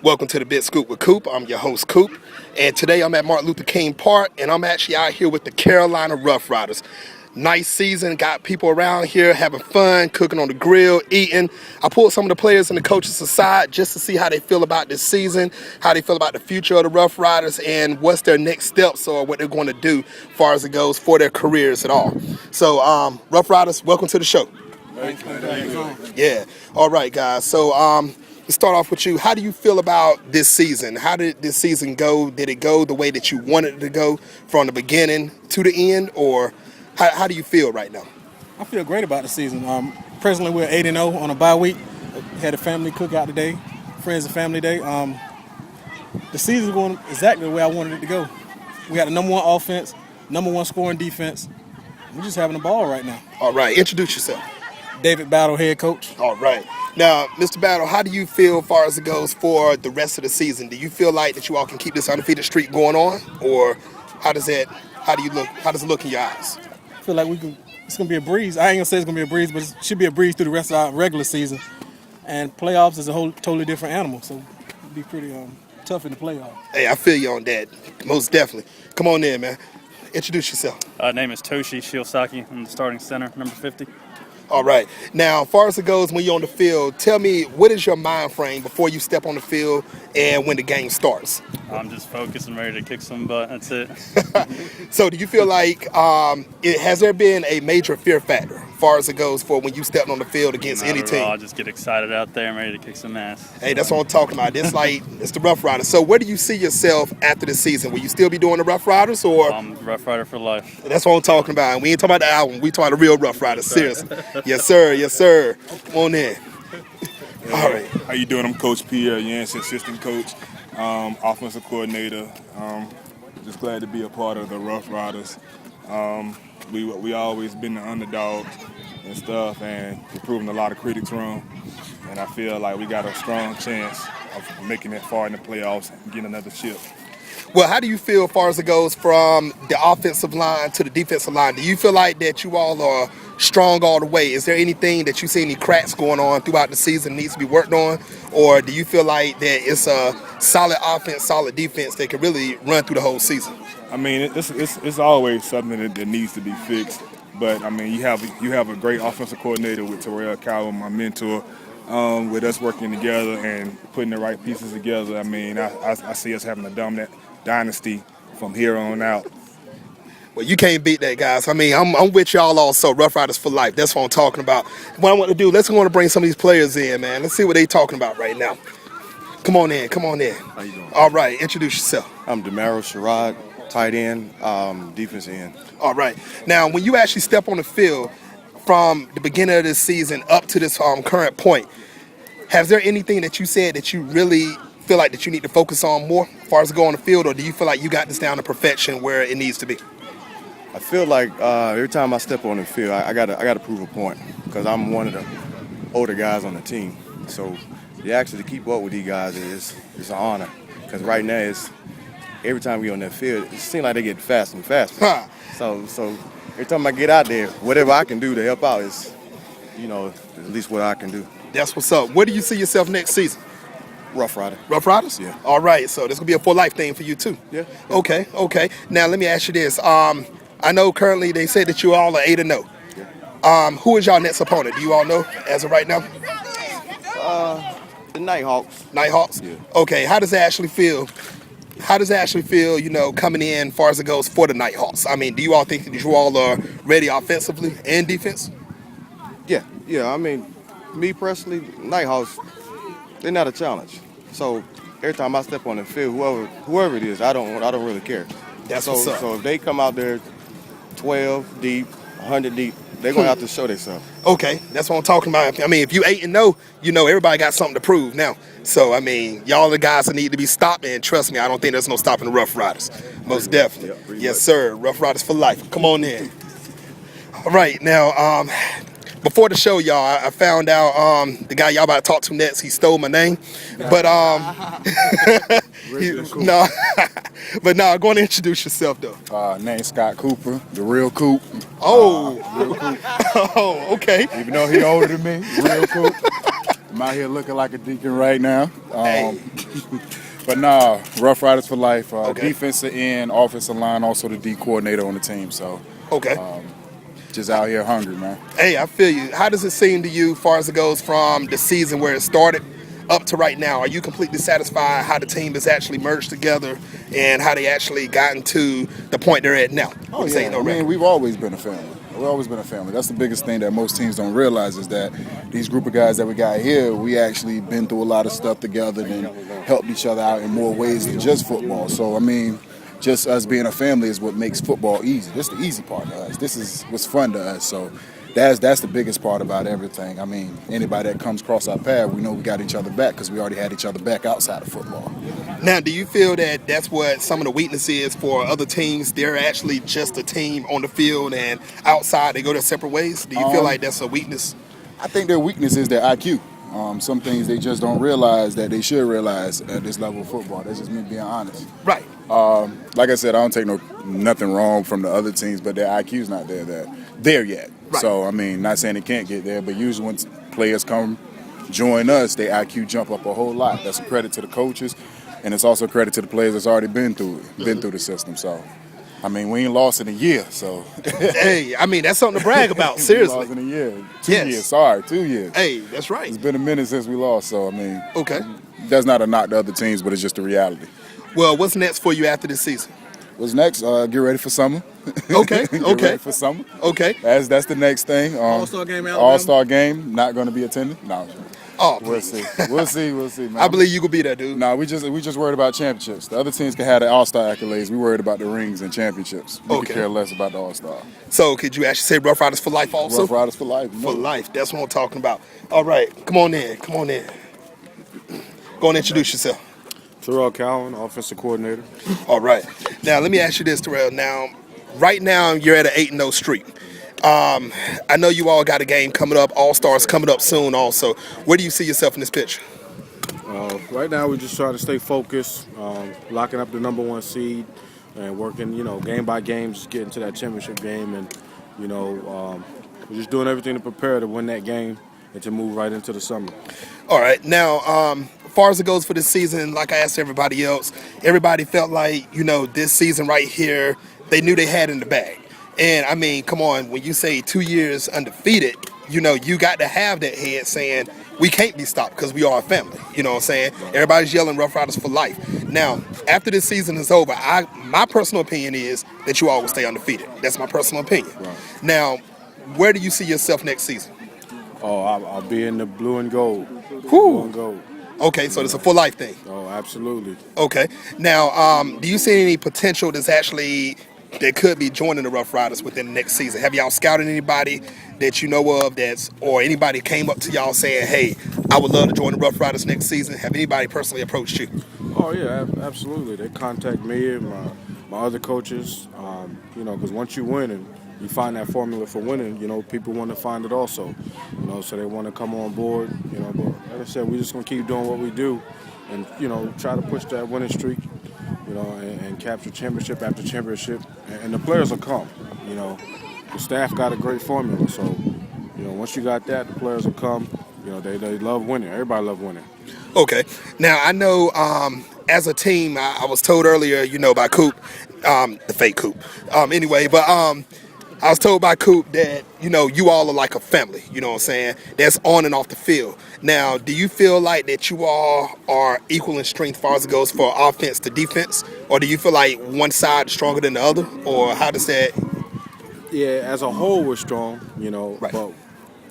Welcome to the Big Scoop with Coop. I'm your host, Coop. And today I'm at Martin Luther King Park, and I'm actually out here with the Carolina Rough Ryders. Nice season, got people around here having fun, cooking on the grill, eating. I pulled some of the players and the coaches aside just to see how they feel about this season, how they feel about the future of the Rough Ryders, and what's their next steps or what they're going to do as far as it goes for their careers at all. So, Rough Ryders, welcome to the show. Thank you. Yeah. All right, guys. So, let's start off with you. How do you feel about this season? How did this season go? Did it go the way that you wanted it to go from the beginning to the end, or how do you feel right now? I feel great about the season. Presently, we're 8-0 on a bye week. Had a family cookout today, friends and family day. The season's going exactly the way I wanted it to go. We got the number one offense, number one scoring defense. We're just having a ball right now. All right. Introduce yourself. David Battle, head coach. All right. Now, Mr. Battle, how do you feel as far as it goes for the rest of the season? Do you feel like that you all can keep this undefeated streak going on, or how does it look in your eyes? I feel like it's going to be a breeze. I ain't going to say it's going to be a breeze, but it should be a breeze through the rest of our regular season. And playoffs is a whole totally different animal, so it'll be pretty tough in the playoffs. Hey, I feel you on that. Most definitely. Come on in, man. Introduce yourself. Name is Toshi Shiosaki. I'm the starting center, number 50. All right. Now, as far as it goes when you're on the field, tell me, what is your mind frame before you step on the field and when the game starts? I'm just focused and ready to kick some butt. That's it. So do you feel like has there been a major fear factor as far as it goes for when you step on the field against any team? I just get excited out there and ready to kick some ass. Hey, that's what I'm talking about. It's the Rough Riders. So where do you see yourself after the season? Will you still be doing the Rough Riders, or? I'm Rough Rider for life. That's what I'm talking about. And we ain't talking about the album. We talking about the real Rough Riders. Seriously. Yes, sir. Yes, sir. Come on in. All right. How you doing? I'm Coach Pierre Yancey, assistant coach, offensive coordinator. Just glad to be a part of the Rough Riders. We always been the underdogs and stuff, and we're proving a lot of critics wrong. And I feel like we got a strong chance of making it far in the playoffs and getting another chip. Well, how do you feel as far as it goes from the offensive line to the defensive line? Do you feel like that you all are strong all the way? Is there anything that you see any cracks going on throughout the season needs to be worked on? Or do you feel like that it's a solid offense, solid defense that can really run through the whole season? I mean, it's always something that needs to be fixed. But, I mean, you have a great offensive coordinator with Terrell Cowell, my mentor, with us working together and putting the right pieces together. I mean, I see us having a dominant dynasty from here on out. Well, you can't beat that, guys. I mean, I'm with y'all also. Rough Riders for life. That's what I'm talking about. What I want to do, let's want to bring some of these players in, man. Let's see what they talking about right now. Come on in. Come on in. How you doing? All right. Introduce yourself. I'm Demaro Sherrod, tight end, defense end. All right. Now, when you actually step on the field from the beginning of this season up to this current point, has there anything that you said that you really feel like that you need to focus on more as far as go on the field, or do you feel like you got this down to perfection where it needs to be? I feel like every time I step on the field, I gotta prove a point because I'm one of the older guys on the team. So the actually to keep up with these guys is an honor because right now every time we on that field, it seems like they get faster and faster. Huh. So every time I get out there, whatever I can do to help out is, at least what I can do. That's what's up. Where do you see yourself next season? Rough Rider. Rough Riders? Yeah. All right, so this will be a for life thing for you too. Yeah. Okay. Now let me ask you this. I know currently they say that you all are 8-0. Yeah. Who is y'all next opponent? Do you all know as of right now? The Nighthawks. Nighthawks? Yeah. Okay, how does it actually feel? Coming in as far as it goes for the Nighthawks? I mean, do you all think that you all are ready offensively and defense? Yeah. I mean, me personally, Nighthawks, they're not a challenge. So every time I step on the field, whoever it is, I don't really care. That's what's up. So if they come out there 12 deep, 100 deep, they're gonna have to show themselves. Okay, that's what I'm talking about. I mean, if you 8-0, everybody got something to prove now. So I mean, y'all the guys that need to be stopped, and trust me, I don't think there's no stopping the Rough Riders. Most definitely. Yeah, yes, sir. Rough Riders for life. Come on in. All right, now before the show, y'all, I found out the guy y'all about to talk to next, he stole my name. But no, but no, go and introduce yourself though. Name's Scott Cooper, the real Coop. Oh, Real Coop. oh, okay. Even though he older than me, real Coop. I'm out here looking like a deacon right now. Hey. But nah, Rough Riders for life. Okay. Defensive end, offensive line, also the D coordinator on the team. So Okay. just out here hungry, man. Hey, I feel you. How does it seem to you, as far as it goes from the season where it started up to right now? Are you completely satisfied how the team has actually merged together and how they actually gotten to the point they're at now? Oh yeah, I mean, we've always been a family. We've always been a family. That's the biggest thing that most teams don't realize is that these group of guys that we got here, we actually been through a lot of stuff together and helped each other out in more ways than just football. So I mean, just us being a family is what makes football easy. This is the easy part to us. This is what's fun to us. So that's the biggest part about everything. I mean, anybody that comes across our path, we know we got each other back because we already had each other back outside of football. Now, do you feel that that's what some of the weakness is for other teams? They're actually just a team on the field, and outside they go their separate ways. Do you feel like that's a weakness? I think their weakness is their IQ. Some things they just don't realize that they should realize at this level of football. That's just me being honest. Right. Like I said, I don't take nothing wrong from the other teams, but their IQ's not there yet. Right. So I mean, not saying it can't get there, but usually when players come join us, their IQ jump up a whole lot. That's a credit to the coaches, and it's also a credit to the players that's already been through the system. So, I mean, we ain't lost in a year. So, Hey, I mean, that's something to brag about. Seriously. we lost in a year. 2 Yes. years. Sorry, 2 years. Hey, that's right. It's been a minute since we lost. So I mean, Okay. that's not a knock to other teams, but it's just the reality. Well, what's next for you after this season? What's next? Get ready for summer. Okay. Get Okay. ready for summer. Okay. That's the next thing. All-Star game, Alabama? All-Star game. Not going to be attending. No. Oh, We'll please. see. We'll see, man. I believe you could be that dude. No, we just worried about championships. The other teams can have the All-Star accolades. We worried about the rings and championships. We Okay. could care less about the All-Star. So, could you actually say Rough Riders for life also? Rough Riders for life. For life. That's what I'm talking about. All right. Come on in. Come on in. Go and introduce yourself. Terrell Cowan, offensive coordinator. All right. Now, let me ask you this, Terrell. Now, right now, you're at an 8-0 streak. I know you all got a game coming up, All-Stars coming up soon also. Where do you see yourself in this picture? Right now, we're just trying to stay focused, locking up the number one seed, and working, game by game, just getting to that championship game. And, we're just doing everything to prepare to win that game and to move right into the summer. All right. Now, as far as it goes for this season, like I asked everybody else, everybody felt like, this season right here, they knew they had in the bag. And, I mean, come on, when you say 2 years undefeated, you got to have that head saying, we can't be stopped because we are a family. You know what I'm saying? Everybody's yelling Rough Riders for life. Now, after this season is over, my personal opinion is that you all will stay undefeated. That's my personal opinion. Right. Now, where do you see yourself next season? Oh, I'll be in the blue and gold. Whew. Blue and gold. Okay, so it's a full life thing. Oh, absolutely. Okay. Now, do you see any potential that could be joining the Rough Riders within the next season? Have y'all scouted anybody that you know of or anybody came up to y'all saying, hey, I would love to join the Rough Riders next season? Have anybody personally approached you? Oh, yeah, absolutely. They contact me and my other coaches, because once you win and you find that formula for winning, people want to find it also, so they want to come on board, but like I said, we're just going to keep doing what we do and, try to push that winning streak, and capture championship after championship, and the players will come, The staff got a great formula, so, once you got that, the players will come, they love winning. Everybody loves winning. Okay. Now, I know as a team, I was told earlier, by Coop, the fake Coop. I was told by Coop that, you all are like a family, you know what I'm saying? That's on and off the field. Now, do you feel like that you all are equal in strength as far as it goes for offense to defense? Or do you feel like one side is stronger than the other? Or how does that? Yeah, as a whole, we're strong, Right.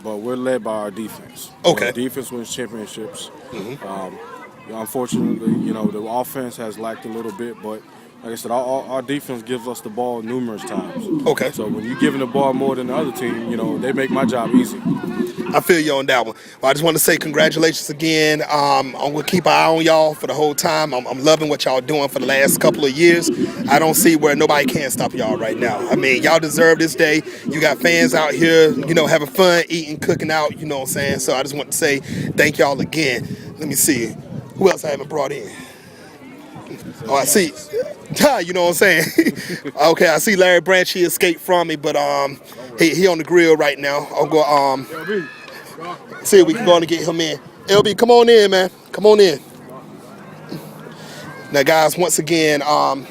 but we're led by our defense. Okay. Defense wins championships. Mm-hmm. Unfortunately, the offense has lacked a little bit, but like I said, our defense gives us the ball numerous times. Okay. So when you're giving the ball more than the other team, they make my job easy. I feel you on that one. Well, I just want to say congratulations again. I'm going to keep an eye on y'all for the whole time. I'm loving what y'all doing for the last couple of years. I don't see where nobody can stop y'all right now. I mean, y'all deserve this day. You got fans out here, having fun, eating, cooking out, you know what I'm saying? So I just want to say thank y'all again. Let me see. Who else I haven't brought in? Oh, I see. You know what I'm saying? Okay, I see Larry Branch. He escaped from me, but he on the grill right now. I'll go see if we can go on and get him in. LB, come on in, man. Come on in. Now, guys, once again, I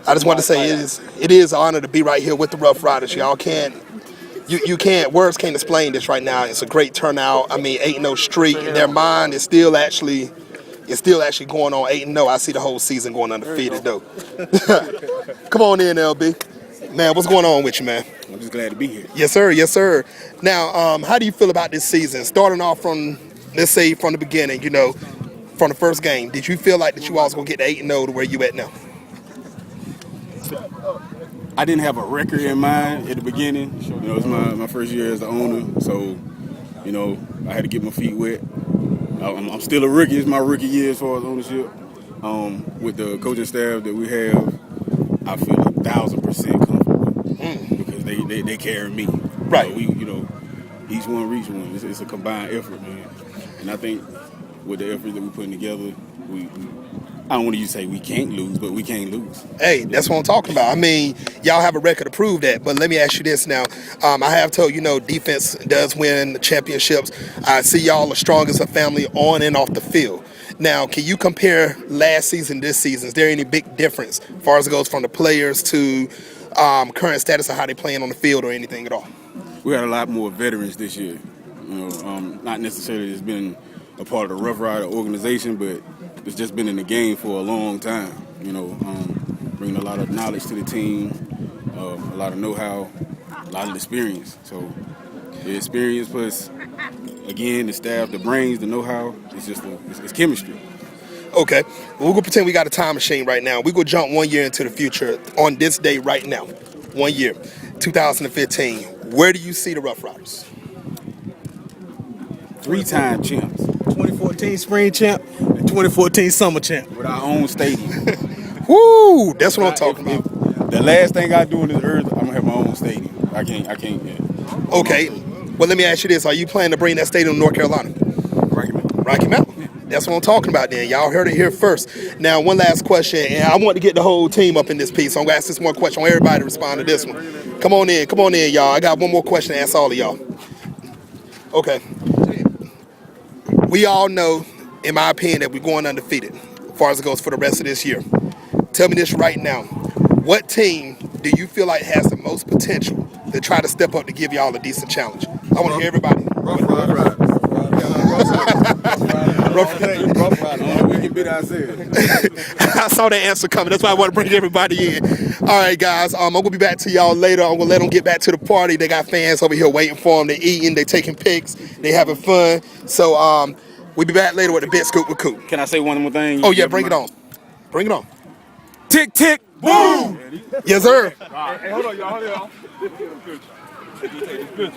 just want to say it is an honor to be right here with the Rough Riders. Y'all can't. You can't, words can't explain this right now. It's a great turnout. I mean, 8-0 streak. In their mind, it's still actually going on 8-0. I see the whole season going undefeated, though. Come on in, LB. Man, what's going on with you, man? I'm just glad to be here. Yes, sir. Yes, sir. Now, how do you feel about this season? Starting off from, let's say, from the beginning, from the first game, did you feel like that you all was going to get to 8-0 to where you at now? I didn't have a record in mind at the beginning. It was my first year as the owner, so I had to get my feet wet. I'm still a rookie. It's my rookie year as far as ownership. With the coaching staff that we have, I feel 1,000% comfortable because they carry me. Right. Each one reach one. It's a combined effort, man. And I think with the effort that we're putting together, I don't want to say we can't lose, but we can't lose. Hey, that's what I'm talking about. I mean, y'all have a record to prove that. But let me ask you this now. I have told defense does win championships. I see y'all the strongest of family on and off the field. Now, can you compare last season, this season? Is there any big difference as far as it goes from the players to current status of how they playing on the field or anything at all? We had a lot more veterans this year. Not necessarily just been a part of the Rough Rider organization, but it's just been in the game for a long time. Bringing a lot of knowledge to the team, a lot of know-how, a lot of experience. So the experience plus, again, the staff, the brains, the know-how, it's chemistry. Okay, we're going to pretend we got a time machine right now. We're going to jump 1 year into the future on this day right now. 1 year, 2015. Where do you see the Rough Riders? 3-time champs. 2014 spring champ and 2014 summer champ. With our own stadium. Woo! That's what I'm talking about. The last thing I do on this earth, I'm going to have my own stadium. I can't. Yeah. Okay, well, let me ask you this. Are you planning to bring that stadium to North Carolina? Rocky Mountain. That's what I'm talking about then. Y'all heard it here first. Now, one last question, and I want to get the whole team up in this piece. So I'm going to ask this more question. I want everybody to respond to this one. Come on in, y'all. I got one more question to ask all of y'all. Okay. We all know, in my opinion, that we're going undefeated as far as it goes for the rest of this year. Tell me this right now. What team do you feel like has the most potential to try to step up to give y'all a decent challenge? I want to hear everybody. Rough Riders. Rough Riders. We can beat ourselves. I saw that answer coming. That's why I want to bring everybody in. All right, guys. I'm going to be back to y'all later. I'm going to let them get back to the party. They got fans over here waiting for them. They're eating. They're taking pics. They're having fun. So we'll be back later with the Bit Scoop with Coop. Can I say one more thing? Oh, yeah. Bring it on. Bring it on. Tick, tick, boom! Yes, sir. Hey, hold on, y'all. Hold on.